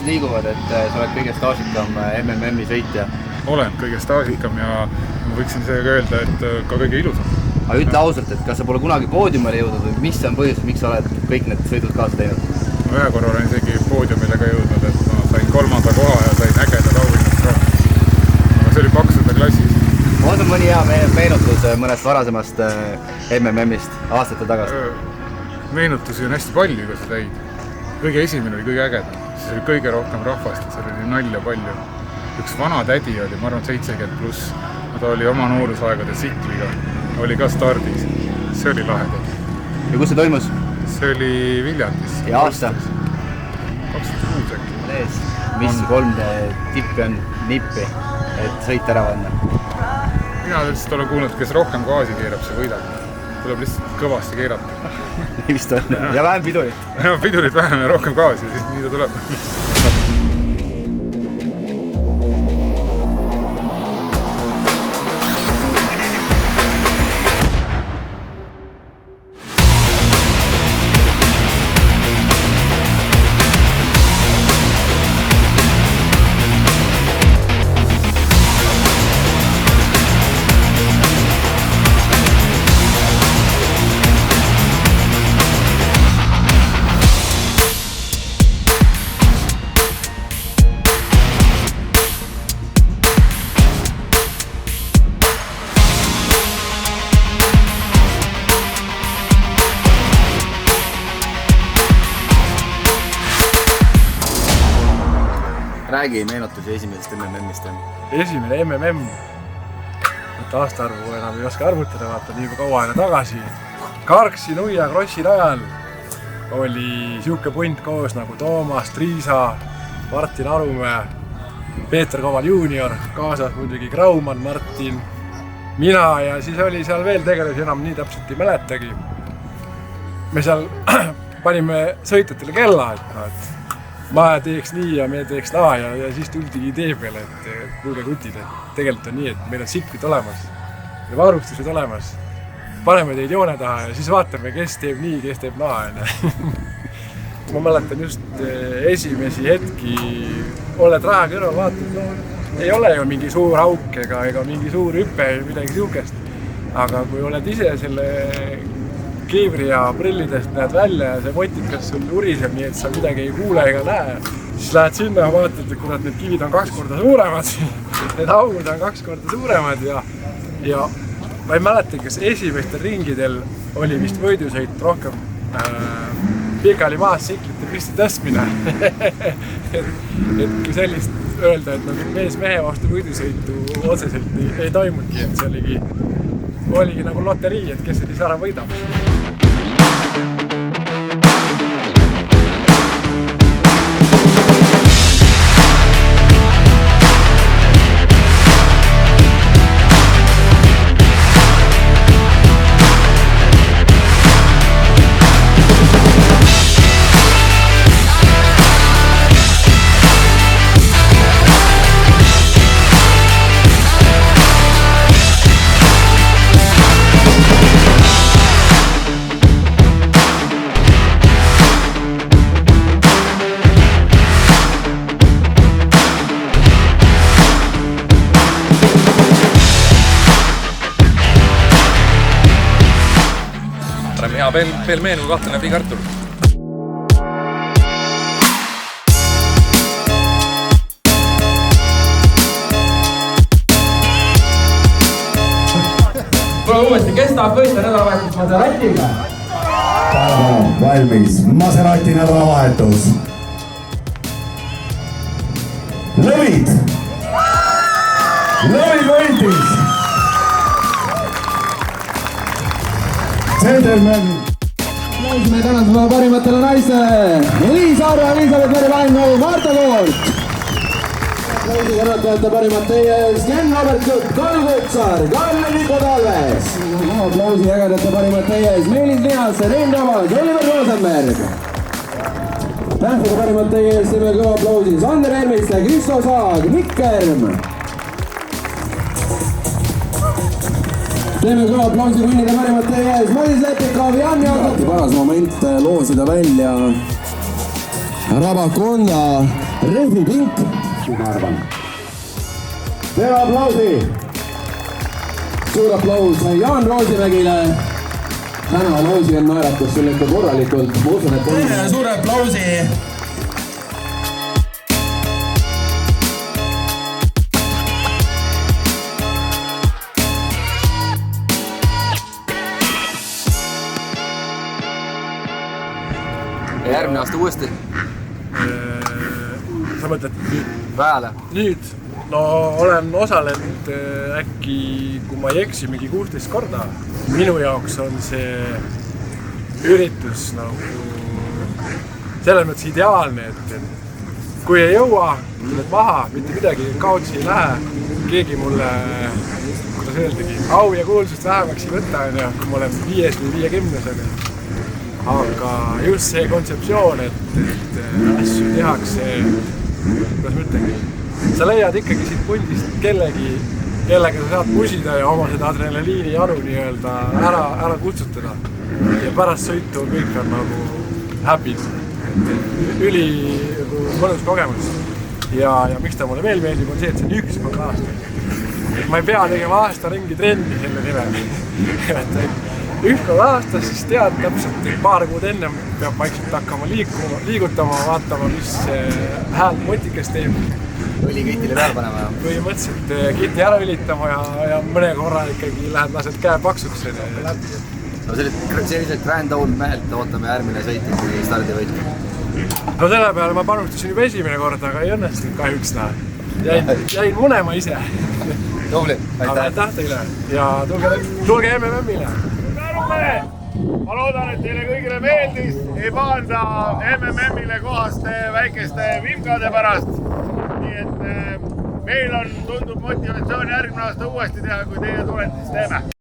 liiguvad, et sa oled kõige staažikam MMM-i sõitja? Olen kõige staažikam ja ma võiksin sellega öelda, et ka kõige ilusam. Aga ütle ausalt, et kas sa pole kunagi poodiumile jõudnud või mis on põhjus, miks sa oled kõik need sõidud kaasa teinud? Ma ühe korra olen isegi poodiumile ka jõudnud, et ma sain 3. koha ja sain ägedad auhinnad. Aga see oli paksude klassis. On sul mõni hea meenutus mõnest varasemast MMM-ist aastate tagasi? Meenutusi on hästi palju, kui sa teid. Kõige esimene oli kõige ägedam. Siis oli kõige rohkem rahvast ja seal oli nalja palju. Üks vana tädi oli, ma arvan 70+. Ta oli oma noorusaegade tsikliga. Oli ka stardis. See oli lahe tegi. Ja kus see toimus? See oli Viljandis. Ja aasta? 2006 äkki. Mis 3 tippi on nippi, et sõit ära vanna? Mina lihtsalt olen kuulnud, kes rohkem gaasi keerab, see võidab. Tuleb lihtsalt kõvasti keerata. Nii vist on. Ja vähem pidurit. Ja pidurit vähem ja rohkem gaasi, siis nii ta tuleb. Räägi meenutusi esimesest MMM-ist. Esimene MMM, võtta aastaarvu enam ei oska arvutada, vaata nii kaua aega tagasi. Karksi, Nuia, Krossi rajal oli siuke punt koos nagu Toomas, Triisa, Martin Arumäe, Peeter Koval Junior, kaasas muidugi Graumann, Martin, mina ja siis oli seal veel tegelasi, enam nii täpselt ei mäletagi. Me seal panime sõitjatele kella, et ma teeks nii ja me teeks naa ja siis tuldigi idee peale, et kuulge kutid, et tegelikult on nii, et meil on sikvid olemas ja varustused olemas. Paneme teid joone taha ja siis vaatame, kes teeb nii, kes teeb naa. Ma mäletan just esimesi hetki, oled raja kõrval vaatad, no ei ole ju mingi suur auk ega mingi suur hüppe või midagi siukest. Aga kui oled ise selle kiivri ja prillidest näed välja ja see motikas sul uriseb nii, et sa midagi ei kuule ega näe, siis lähed sinna ja vaatad, et kurat, need kivid on 2 korda suuremad, need augud on 2 korda suuremad ja ma ei mäleta, kas esimestel ringidel oli vist võidusõit rohkem pikali maas siklite püsti tõstmine. et kui sellist öelda, et nagu mees mehe vastu võidusõitu otseselt ei toimudki, et see oligi nagu loterii, et kes siis ära võidab. Veel meen kui kahtlane friikartul. Tule uuesti, kes tahab võista nädalavahetust Maseratiga? Valmis, Maserati nädalavahetus. Lõvid! Lõvid võitis! Gentlemen! Lausime tänasele parimatele naistele Eliisa Arva, Elisabeth Meri-Vahengu, Marta Koort. Lausi kõrvatajate parimat teie ees Ken Robert Kutt, Karl Kutsar, Karl-Niko Talves. Aplausi ägedate parimat teie ees Meelis Lihas, Rein Rabas, Oliver Rosenberg. Tähtsade parimat teie ees teeme kõva aplausi Sander Ermiste, Kristo Saag, Mikk Erm. Teeme kõva aplausi võnnide parimad teie ees Madis Lepikov, Jan Jakob. Paras moment loosida välja Rabakonda rehvipink. ma arvan. Teeme aplausi. Suur aplaus Jaan Roosimägile. Täna Roosi on naeratus sulle ikka korralikult. Ma usun, et on... Suure aplausi. Ja järgmine aasta uuesti Sa mõtled nüüd? väele. Nüüd? No olen osalenud äkki, kui ma ei eksi, mingi 16 korda. Minu jaoks on see üritus nagu selles mõttes ideaalne, et kui ei jõua, tuled maha, mitte midagi kaotsi ei lähe. Keegi mulle, kuidas öeldagi, au ja kuulsust vähemaks ei võta, kui ma olen 5 või 50. Aga just see kontseptsioon, et asju tehakse, kuidas ma ütlengi, sa leiad ikkagi siit pundist kellega sa saad pusida ja oma seda adrenaliini jaru nii-öelda ära kutsutada. Ja pärast sõitu kõik on nagu happy. Üli mõnus kogemus. Ja miks ta mulle veel meeldib, on see, et see on üks kord aastas. Ma ei pea tegema aasta ringi trenni selle nimel. Üks kord aastas siis tead täpselt, et paar kuud ennem peab vaikselt hakkama liigutama, vaatama, mis hääl motikas teeb. Õli kitile peale panema. Põhimõtteliselt kiti ära ülitama ja mõne korra ikkagi lähed lased käe paksuks. No sellised grand old mehelt ootame järgmine sõit ikkagi stardivõit. No selle peale ma panustasin juba esimene kord, aga ei õnnestunud kahjuks näha. Jäin munema ise. Tubli, aitäh teile ja tulge MMM-ile. Ma loodan, et teile kõigile meeldis, ei pahanda MMM-ile kohaste väikeste vimkade pärast. Nii et meil on tundub motivatsioon järgmine aasta uuesti teha, kui teie tulete, siis teeme.